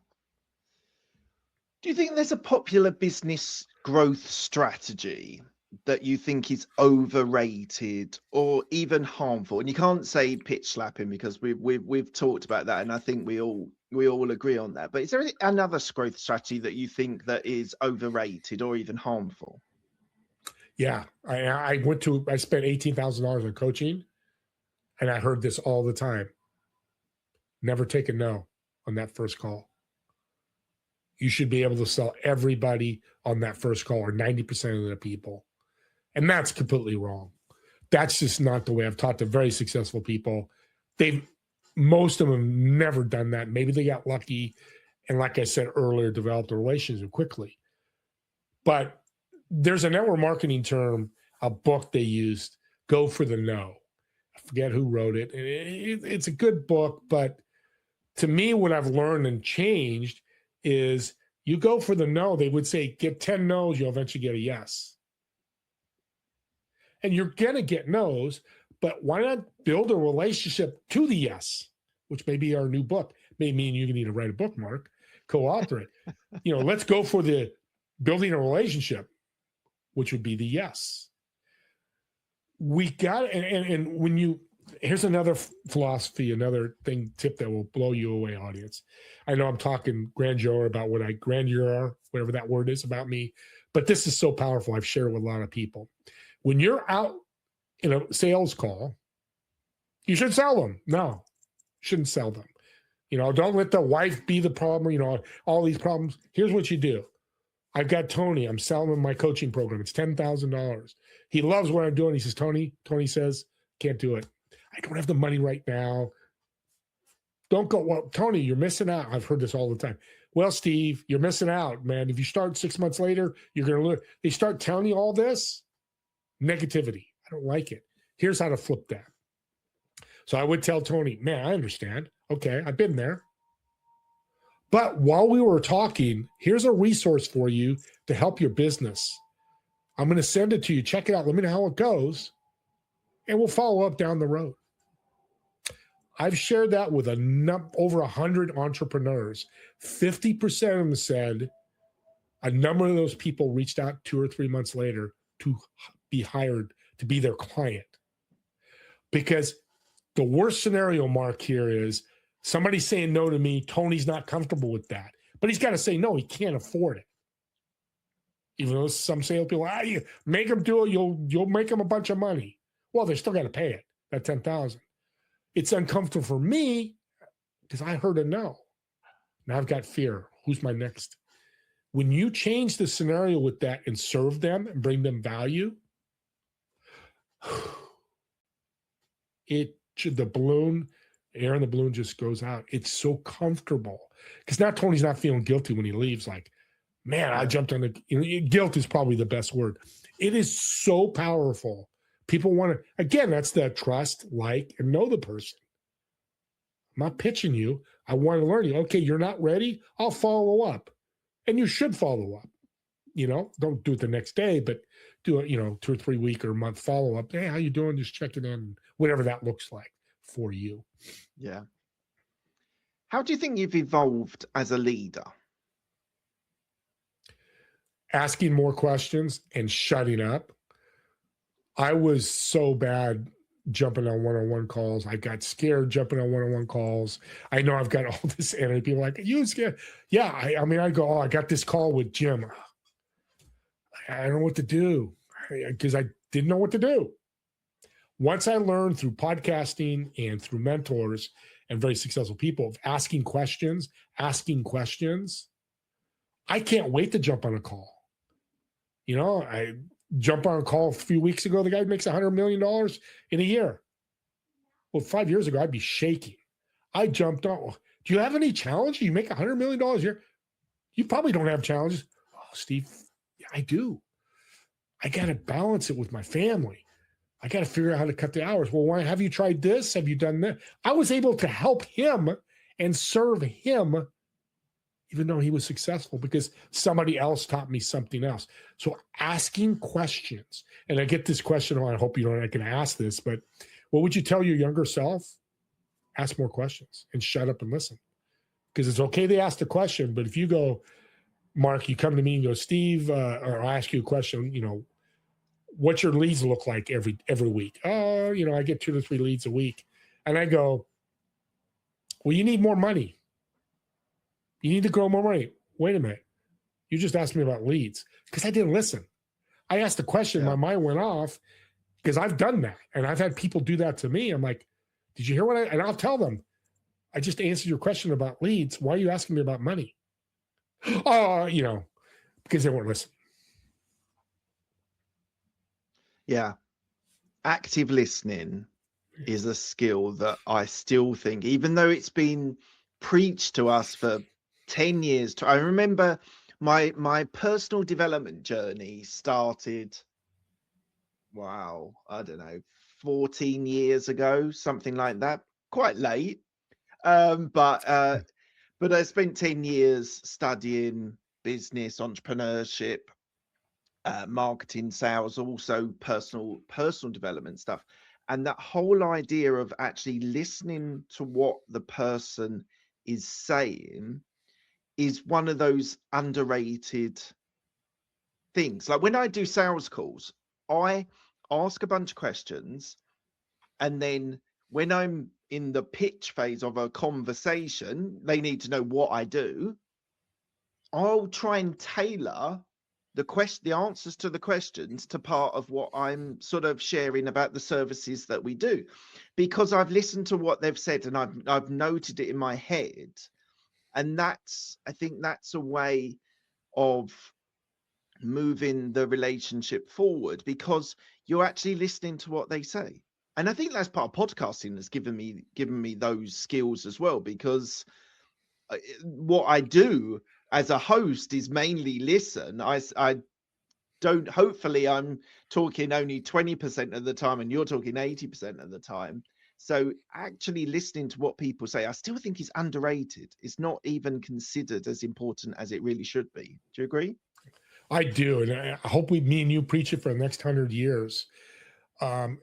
Do you think there's a popular business growth strategy that you think is overrated or even harmful? And you can't say pitch slapping because we've talked about that, and I think we all agree on that. But is there another growth strategy that you think that is overrated or even harmful? Yeah, I spent $18,000 on coaching, and I heard this all the time. Never take a no on that first call. You should be able to sell everybody on that first call, or 90% of the people. And that's completely wrong. That's just not the way I've taught to very successful people. Most of them have never done that. Maybe they got lucky, and like I said earlier, developed a relationship quickly. But there's a network marketing term, a book they used, Go for the No. I forget who wrote it. It's a good book, but to me, what I've learned and changed is you go for the no. They would say, get 10 no's, you'll eventually get a yes. And you're going to get no's, but why not build a relationship to the yes, which may be our new book. May mean you need to write a book, Mark, co-author it. Let's go for the building a relationship, which would be the yes. We got, and when you, here's another philosophy, another tip that will blow you away, audience. I know I'm talking grandeur, whatever that word is about me, but this is so powerful. I've shared it with a lot of people. When you're out in a sales call, you should sell them. No, shouldn't sell them. Don't let the wife be the problem, all these problems. Here's what you do. I've got Tony. I'm selling him my coaching program. It's $10,000. He loves what I'm doing. He says, Tony says, can't do it. I don't have the money right now. Don't go, well, Tony, you're missing out. I've heard this all the time. Well, Steve, you're missing out, man. If you start 6 months later, you're going to learn. They start telling you all this negativity. I don't like it. Here's how to flip that. So I would tell Tony, man, I understand. Okay, I've been there. But while we were talking, here's a resource for you to help your business. I'm going to send it to you. Check it out. Let me know how it goes. And we'll follow up down the road. I've shared that with over 100 entrepreneurs. 50% of them said a number of those people reached out 2 or 3 months later to be hired to be their client. Because the worst scenario, Mark, here is somebody saying no to me. Tony's not comfortable with that. But he's got to say no. He can't afford it. Even though some salespeople, you make them do it, you'll make them a bunch of money. Well, they're still got to pay it, that $10,000. It's uncomfortable for me because I heard a no. Now I've got fear. Who's my next? When you change the scenario with that and serve them and bring them value, the balloon, air in the balloon just goes out. It's so comfortable because now Tony's not feeling guilty when he leaves. Like, man, I jumped on guilt is probably the best word. It is so powerful. People want to, again, that's the trust, like, and know the person. I'm not pitching you. I want to learn you. Okay, you're not ready? I'll follow up. And you should follow up. Don't do it the next day, but do it, 2 or 3 week or a month follow up. Hey, how you doing? Just checking in, whatever that looks like for you. Yeah. How do you think you've evolved as a leader? Asking more questions and shutting up. I was so bad jumping on one-on-one calls. I got scared jumping on one-on-one calls. I know I've got all this energy. People like, you scared? Yeah. I go, I got this call with Jim. I don't know what to do because I didn't know what to do. Once I learned through podcasting and through mentors and very successful people of asking questions, I can't wait to jump on a call. I jumped on a call a few weeks ago. The guy makes $100 million in a year. Well, 5 years ago, I'd be shaking. I jumped on. Do you have any challenge? You make $100 million a year? You probably don't have challenges. Oh, Steve, yeah, I do. I got to balance it with my family. I got to figure out how to cut the hours. Well, why have you tried this? Have you done that? I was able to help him and serve him even though he was successful because somebody else taught me something else. So asking questions, and I get this question, I hope you don't I can ask this, but what would you tell your younger self? Ask more questions and shut up and listen. Because it's okay to ask the question, but if you go, Mark, you come to me and go, Steve, or I ask you a question, what's your leads look like every week? Oh, I get 2 to 3 leads a week. And I go, well, you need more money. You need to grow more money. Wait a minute. You just asked me about leads because I didn't listen. I asked a question. Yeah. My mind went off because I've done that. And I've had people do that to me. I'm like, did you hear what and I'll tell them, I just answered your question about leads. Why are you asking me about money? Oh, because they weren't listening. Yeah. Active listening is a skill that I still think, even though it's been preached to us for 10 years. I remember my personal development journey started, I don't know, 14 years ago, something like that. Quite late. But I spent 10 years studying business, entrepreneurship, marketing, sales, also personal development stuff. And that whole idea of actually listening to what the person is saying is one of those underrated things. Like when I do sales calls, I ask a bunch of questions, and then when I'm in the pitch phase of a conversation, they need to know what I do. I'll try and tailor the answers to the questions to part of what I'm sort of sharing about the services that we do, because I've listened to what they've said and I've noted it in my head. And I think that's a way of moving the relationship forward, because you're actually listening to what they say. And I think that's part of podcasting that's given me those skills as well, because what I do as a host is mainly listen. I don't, hopefully I'm talking only 20% of the time and you're talking 80% of the time. So actually listening to what people say, I still think is underrated. It's not even considered as important as it really should be. Do you agree? I do. And I hope me and you preach it for the next 100 years. And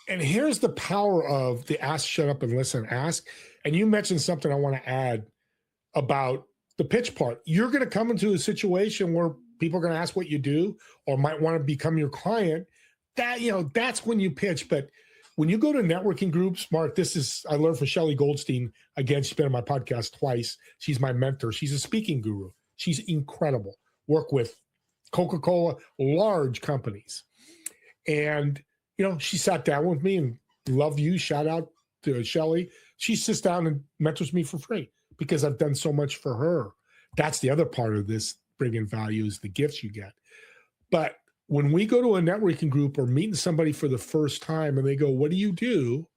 here's the power of the ask, shut up, and listen, ask. And you mentioned something I want to add about the pitch part. You're going to come into a situation where people are going to ask what you do or might want to become your client. That's when you pitch. But when you go to networking groups, Mark, I learned from Shelley Goldstein. Again, she's been on my podcast twice. She's my mentor. She's a speaking guru. She's incredible. Work with Coca-Cola, large companies. And, she sat down with me and love you. Shout out to Shelley. She sits down and mentors me for free because I've done so much for her. That's the other part of this bringing value is the gifts you get. But when we go to a networking group or meeting somebody for the first time and they go, what do you do?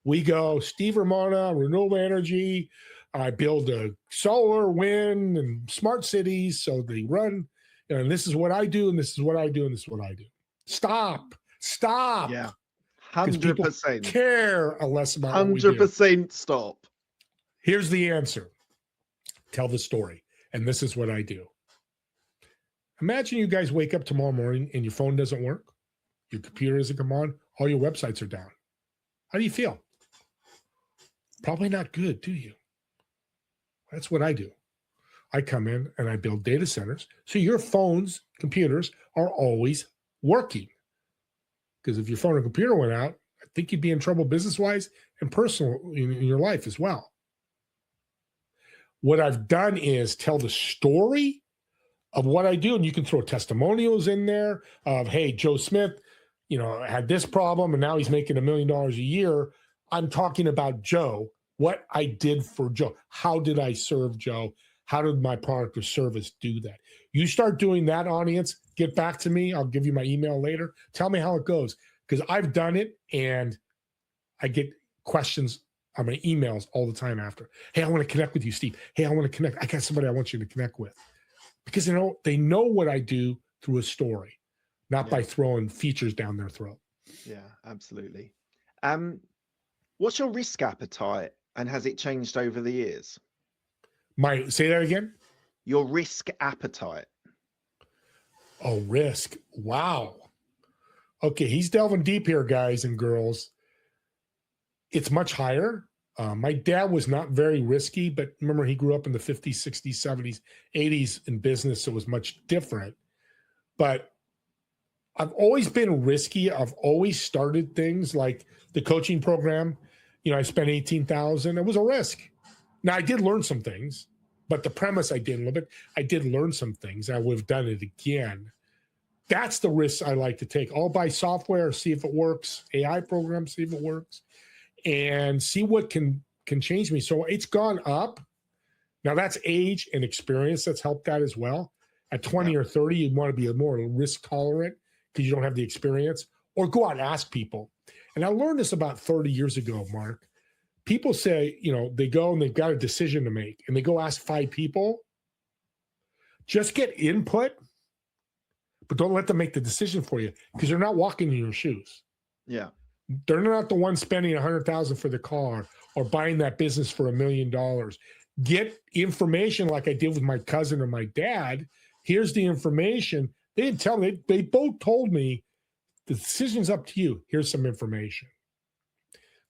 We go, Steve Ramona, renewable energy. I build a solar, wind, and smart cities. So they run, and this is what I do, and this is what I do, and this is what I do. Stop. Yeah. 100%. Care less about 100% stop. Here's the answer. Tell the story. And this is what I do. Imagine you guys wake up tomorrow morning and your phone doesn't work. Your computer doesn't come on. All your websites are down. How do you feel? Probably not good, do you? That's what I do. I come in and I build data centers. So your phones, computers are always working. Because if your phone or computer went out, I think you'd be in trouble business-wise and personal in your life as well. What I've done is tell the story of what I do, and you can throw testimonials in there of, hey, Joe Smith, had this problem, and now he's making $1 million a year. I'm talking about Joe, what I did for Joe. How did I serve Joe? How did my product or service do that? You start doing that, audience, get back to me. I'll give you my email later. Tell me how it goes, because I've done it, and I get questions on my emails all the time after. Hey, I want to connect with you, Steve. Hey, I want to connect. I got somebody I want you to connect with. Because they know what I do through a story, not by throwing features down their throat. Yeah, absolutely. What's your risk appetite, and has it changed over the years? Say that again? Your risk appetite. Oh, risk. Wow. Okay, he's delving deep here, guys and girls. It's much higher. My dad was not very risky, but remember, he grew up in the 50s, 60s, 70s, 80s in business, so it was much different. But I've always been risky. I've always started things like the coaching program. I spent $18,000. It was a risk. Now, I did learn some things, but the premise I did a little bit. I did learn some things. I would have done it again. That's the risk I like to take. I'll buy software, see if it works, AI programs, see if it works, and see what can change me. So it's gone up. Now, that's age and experience that's helped that as well. At 20 or 30, you want to be more risk tolerant because you don't have the experience, or go out and ask people. And I learned this about 30 years ago, Mark. People say, they go and they've got a decision to make, and they go ask 5 people. Just get input, but don't let them make the decision for you, because they're not walking in your shoes. Yeah. They're not the one spending $100,000 for the car or buying that business for $1 million. Get information like I did with my cousin or my dad. Here's the information. They didn't tell me. They both told me the decision's up to you. Here's some information.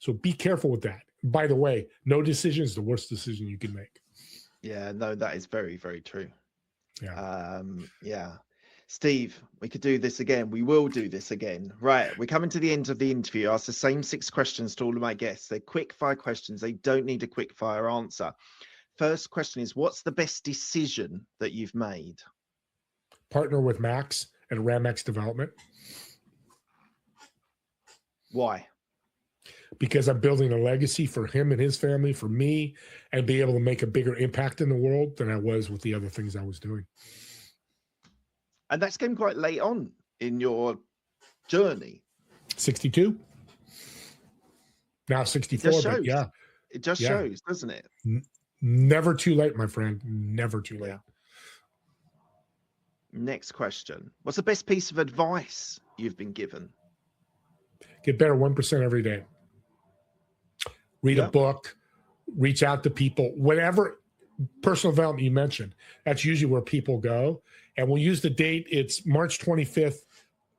So be careful with that. By the way, no decision is the worst decision you can make. Yeah, no, that is very, very true. Yeah. Yeah. Steve, we could do this again. We will do this again. Right. We're coming to the end of the interview. I ask the same 6 questions to all of my guests. They're quick fire questions. They don't need a quick fire answer. First question is, what's the best decision that you've made? Partner with Max at Ramax Development. Why? Because I'm building a legacy for him and his family, for me, and be able to make a bigger impact in the world than I was with the other things I was doing. And that's came quite late on in your journey. 62. Now 64, but yeah. It just shows, doesn't it? Never too late, my friend. Never too late. Yeah. Next question. What's the best piece of advice you've been given? Get better 1% every day. Read a book, reach out to people, whatever. personal development you mentioned, that's usually where people go. And we'll use the date. It's March 25th,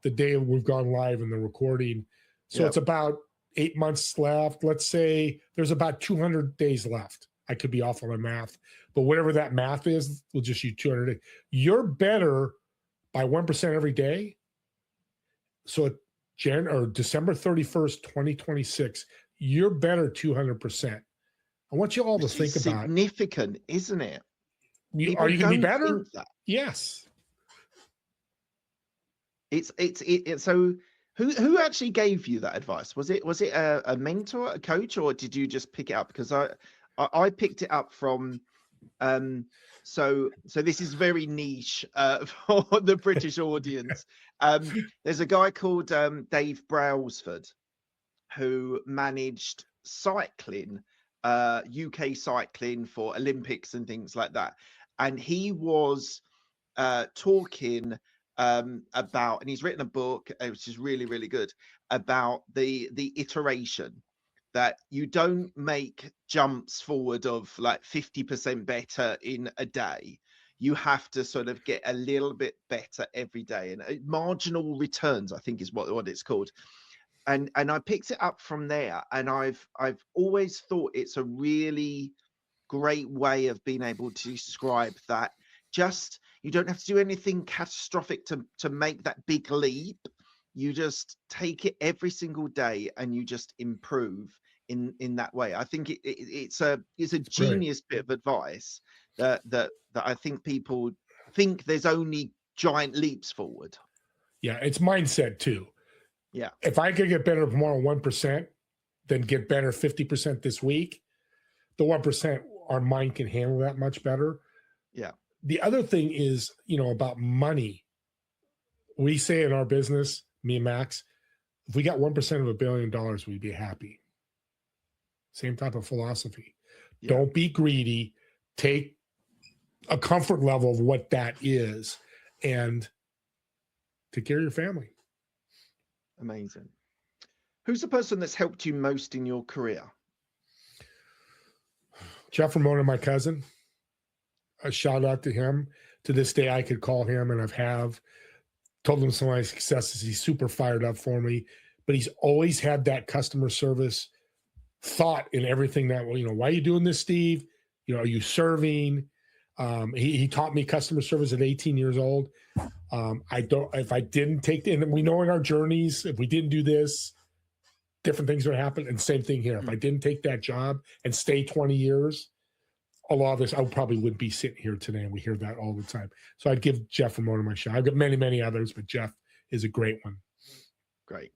the day we've gone live in the recording. So it's about 8 months left. Let's say there's about 200 days left. I could be off on my math, but whatever that math is, we'll just use 200 days. You're better by 1% every day. So at December 31st, 2026, you're better 200%. I want you all to think about significant, isn't it? Are you going to be better? Yes. It's so who actually gave you that advice? Was it a mentor, a coach, or did you just pick it up? Because I picked it up from so this is very niche for the British audience. There's a guy called Dave Brailsford who managed cycling, UK cycling for Olympics and things like that, and he was talking about, and he's written a book which is really, really good, about the iteration, that you don't make jumps forward of like 50% better in a day. You have to sort of get a little bit better every day, and marginal returns, I think, is what it's called. And I picked it up from there, and I've always thought it's a really great way of being able to describe that. Just, you don't have to do anything catastrophic to make that big leap. You just take it every single day and you just improve in that way. I think it's a genius bit of advice that I think people think there's only giant leaps forward. Yeah, it's mindset too. Yeah. If I could get better tomorrow 1%, then get better 50% this week, the 1%, our mind can handle that much better. Yeah. The other thing is, about money. We say in our business, me and Max, if we got 1% of $1 billion, we'd be happy. Same type of philosophy. Yeah. Don't be greedy. Take a comfort level of what that is and take care of your family. Amazing. Who's the person that's helped you most in your career? Steve Ramona, my cousin. A shout out to him. To this day, I could call him, and have told him some of my successes. He's super fired up for me, but he's always had that customer service thought in everything that, why are you doing this, Steve? Are you serving? He taught me customer service at 18 years old. If I didn't take and we know in our journeys, if we didn't do this, different things would happen. And same thing here. If I didn't take that job and stay 20 years, a lot of this, I probably wouldn't be sitting here today. And we hear that all the time. So I'd give Steve Ramona my shot. I've got many, many others, but Jeff is a great one. Great.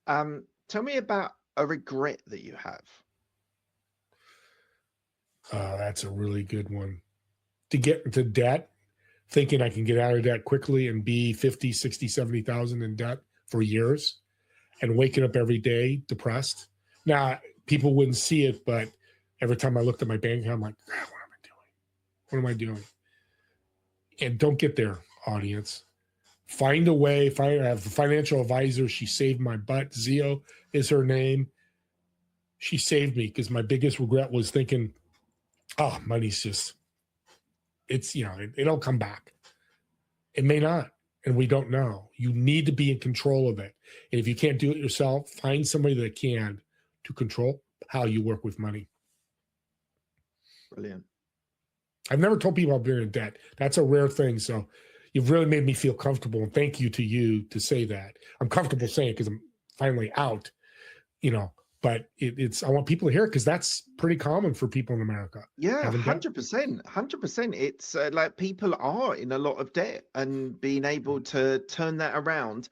Tell me about a regret that you have. That's a really good one. To get into debt, thinking I can get out of debt quickly and be 50, 60, 70,000 in debt for years, and waking up every day depressed. Now, people wouldn't see it, but every time I looked at my bank account, I'm like, God, what am I doing? What am I doing? And don't get there, audience. Find a way. I have a financial advisor. She saved my butt. Zio is her name. She saved me, because my biggest regret was thinking, oh, money's just, it's, it'll come back. It may not, and we don't know. You need to be in control of it. And if you can't do it yourself, find somebody that can to control how you work with money. Brilliant. I've never told people I've been in debt. That's a rare thing. So you've really made me feel comfortable. And thank you to you to say that. I'm comfortable saying it because I'm finally out, but I want people to hear it, because that's pretty common for people in America. Yeah, 100%. It's like people are in a lot of debt, and being able to turn that around.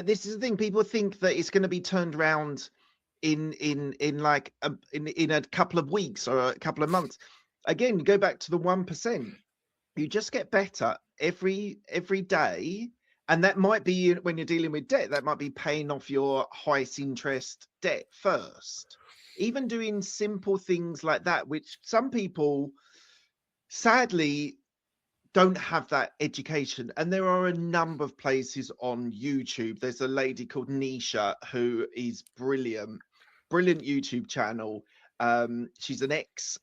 This is the thing. People think that it's going to be turned around in a couple of weeks or a couple of months. Again, go back to the 1%. You just get better every day. And that might be, when you're dealing with debt, that might be paying off your highest interest debt first. Even doing simple things like that, which some people sadly don't have that education. And there are a number of places on YouTube. There's a lady called Nisha who is brilliant YouTube channel. She's an ex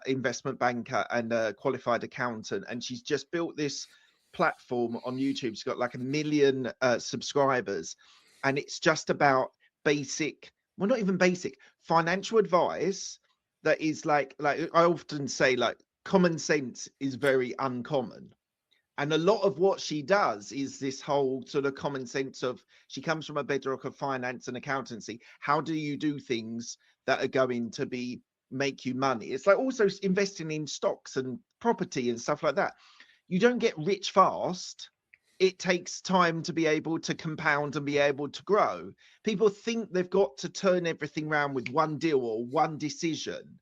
investment banker and a qualified accountant, and she's just built this platform on YouTube. She's got like 1 million subscribers, and it's just about basic, well, not even basic, financial advice that is like I often say, like, common sense is very uncommon. And a lot of what she does is this whole sort of common sense of, she comes from a bedrock of finance and accountancy. How do you do things that are going to be make you money? It's like also investing in stocks and property and stuff like that. You don't get rich fast. It takes time to be able to compound and be able to grow. People think they've got to turn everything around with one deal or one decision.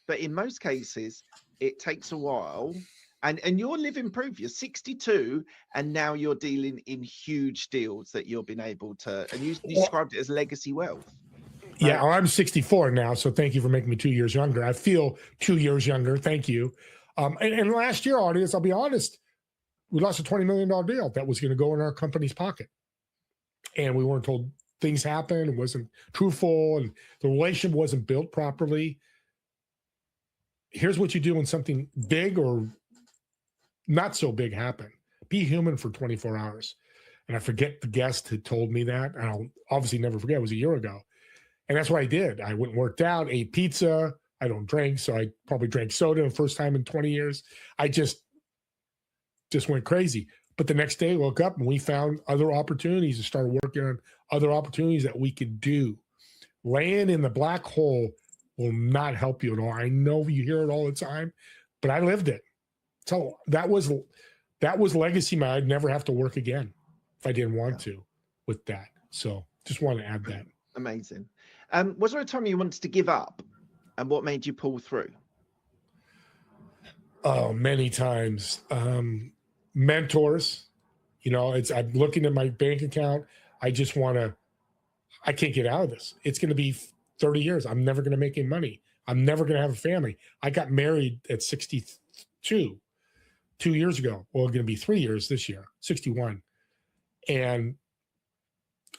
But in most cases, it takes a while. And you're living proof. You're 62, and now you're dealing in huge deals that you've been able to, and you described it as legacy wealth. Yeah, well, I'm 64 now, so thank you for making me 2 years younger. I feel 2 years younger. Thank you. And last year, audience, I'll be honest, we lost a $20 million deal that was going to go in our company's pocket. And we weren't told things happened. It wasn't truthful, and the relationship wasn't built properly. Here's what you do when something big or not so big happen. Be human for 24 hours. And I forget the guest who told me that. And I'll obviously never forget. It was a year ago. And that's what I did. I went and worked out, ate pizza. I don't drink, so I probably drank soda the first time in 20 years. I just went crazy. But the next day I woke up and we found other opportunities and started working on other opportunities that we could do. Laying in the black hole will not help you at all. I know you hear it all the time, but I lived it. So that was legacy. I'd never have to work again if I didn't want to with that. So just want to add that. Amazing. Was there a time you wanted to give up, and what made you pull through? Oh, many times. Mentors, I'm looking at my bank account. I can't get out of this. It's going to be 30 years. I'm never going to make any money. I'm never going to have a family. I got married at 62. 2 years ago. Well, it's going to be 3 years this year, 61. And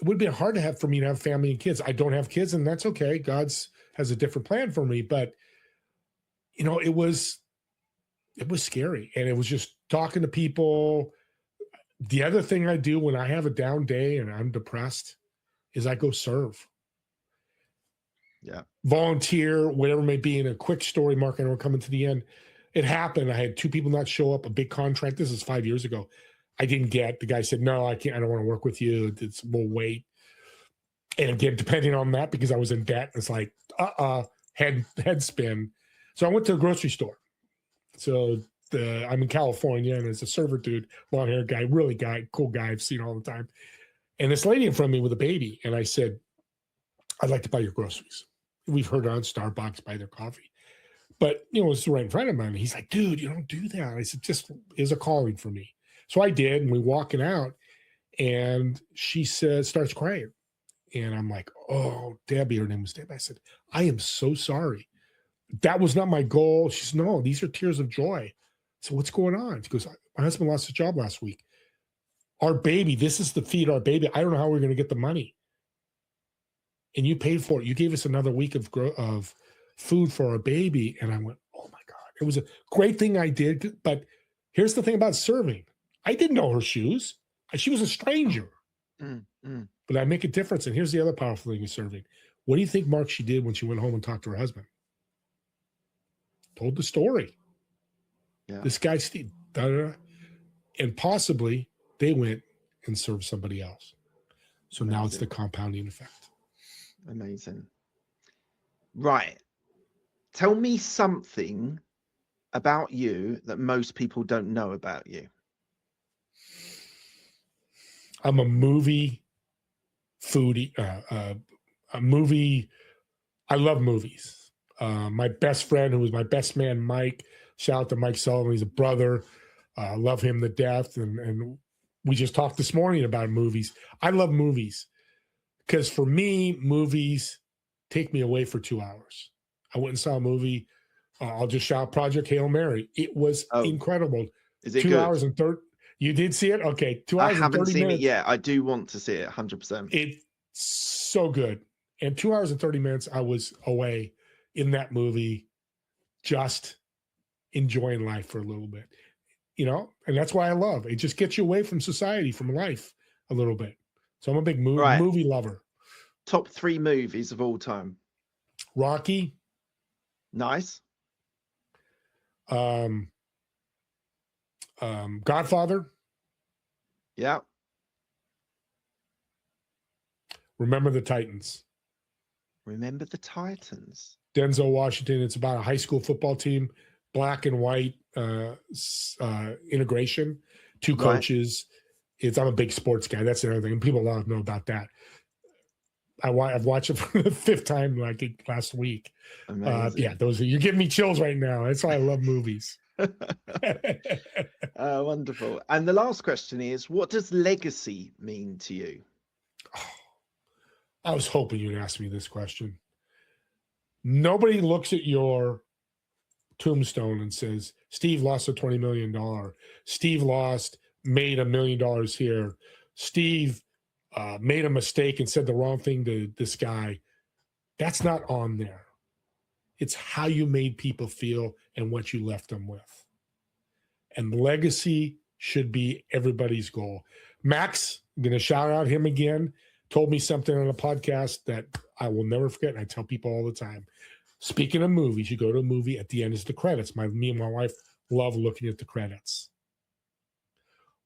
it would be hard for me to have family and kids. I don't have kids, and that's okay. God's has a different plan for me. But, it was scary. And it was just talking to people. The other thing I do when I have a down day and I'm depressed is I go serve. Yeah. Volunteer, whatever it may be. In a quick story, Mark, I know we're coming to the end. It happened. I had 2 people not show up, a big contract. This is 5 years ago. I didn't get. The guy said, no, I can't. I don't want to work with you. We'll wait. And again, depending on that, because I was in debt, it's like, head spin. So I went to a grocery store. So I'm in California, and there's a server dude, long hair guy, cool guy I've seen all the time. And this lady in front of me with a baby. And I said, I'd like to buy your groceries. We've heard on Starbucks, buy their coffee. But, it's right in front of him. And he's like, dude, you don't do that. I said, just is a calling for me. So I did. And we walking out, and she starts crying. And I'm like, oh, Debbie, her name was Debbie. I said, I am so sorry. That was not my goal. She said, no, these are tears of joy. So what's going on? She goes, my husband lost his job last week. Our baby, this is to feed our baby. I don't know how we're going to get the money. And you paid for it. You gave us another week of food for our baby. And I went, oh my God, it was a great thing I did. But here's the thing about serving. I didn't know her shoes. She was a stranger. But I make a difference. And here's the other powerful thing of serving. What do you think, Mark, she did when she went home and talked to her husband? Told the story. Yeah. This guy, Steve, and possibly they went and served somebody else. So Amazing. Now it's the compounding effect. Amazing. Right. Tell me something about you that most people don't know about you. I'm a movie foodie, I love movies. My best friend, who was my best man, Mike, shout out to Mike Sullivan. He's a brother. Love him to death. And we just talked this morning about movies. I love movies because for me, movies take me away for 2 hours. I went and saw a movie. I'll just shout Project Hail Mary. It was incredible. Is it 2 good? hours and 30. You did see it? Okay. 2 hours and 30 minutes. I haven't seen it yet. I do want to see it 100%. It's so good. And 2 hours and 30 minutes, I was away. in that movie just enjoying life for a little bit, and that's why I love it. Just gets you away from society, from life a little bit. So I'm a big movie lover. Top 3 movies of all time. Rocky. Nice. Godfather. Yeah. Remember the Titans. Remember the Titans. Denzel Washington. It's about a high school football team, black and white integration, 2 coaches. I'm a big sports guy. That's another thing. And people don't know about that. I've watched it for the 5th time last week. You're giving me chills right now. That's why I love movies. Wonderful. And the last question is, what does legacy mean to you? I was hoping you'd ask me this question. Nobody looks at your tombstone and says, Steve lost a $20 million. Steve made $1 million here. Steve made a mistake and said the wrong thing to this guy. That's not on there. It's how you made people feel and what you left them with. And legacy should be everybody's goal. Max, I'm going to shout out him again, told me something on a podcast that I will never forget, and I tell people all the time. Speaking of movies, you go to a movie, at the end is the credits. Me and my wife love looking at the credits.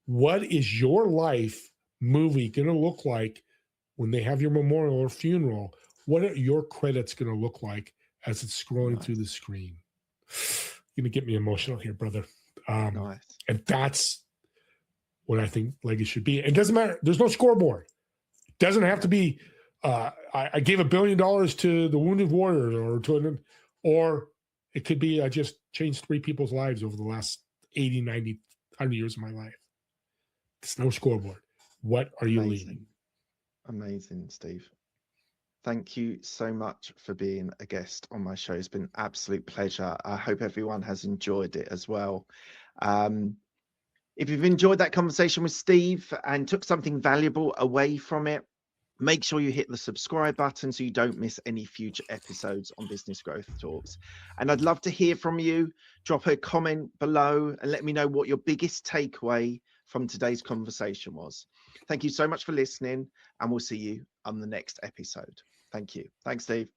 What is your life movie going to look like when they have your memorial or funeral? What are your credits going to look like as it's scrolling through the screen? You're going to get me emotional here, brother. And that's what I think legacy should be. It doesn't matter. There's no scoreboard. It doesn't have to be, I gave $1 billion to the Wounded Warrior, or it could be, I just changed 3 people's lives over the last 80, 90, 100 years of my life. There's no scoreboard. What are you leaving? Amazing, Steve. Thank you so much for being a guest on my show. It's been an absolute pleasure. I hope everyone has enjoyed it as well. If you've enjoyed that conversation with Steve and took something valuable away from it, make sure you hit the subscribe button so you don't miss any future episodes on Business Growth Talks. And I'd love to hear from you. Drop a comment below and let me know what your biggest takeaway from today's conversation was. Thank you so much for listening, and we'll see you on the next episode. Thank you. Thanks, Steve.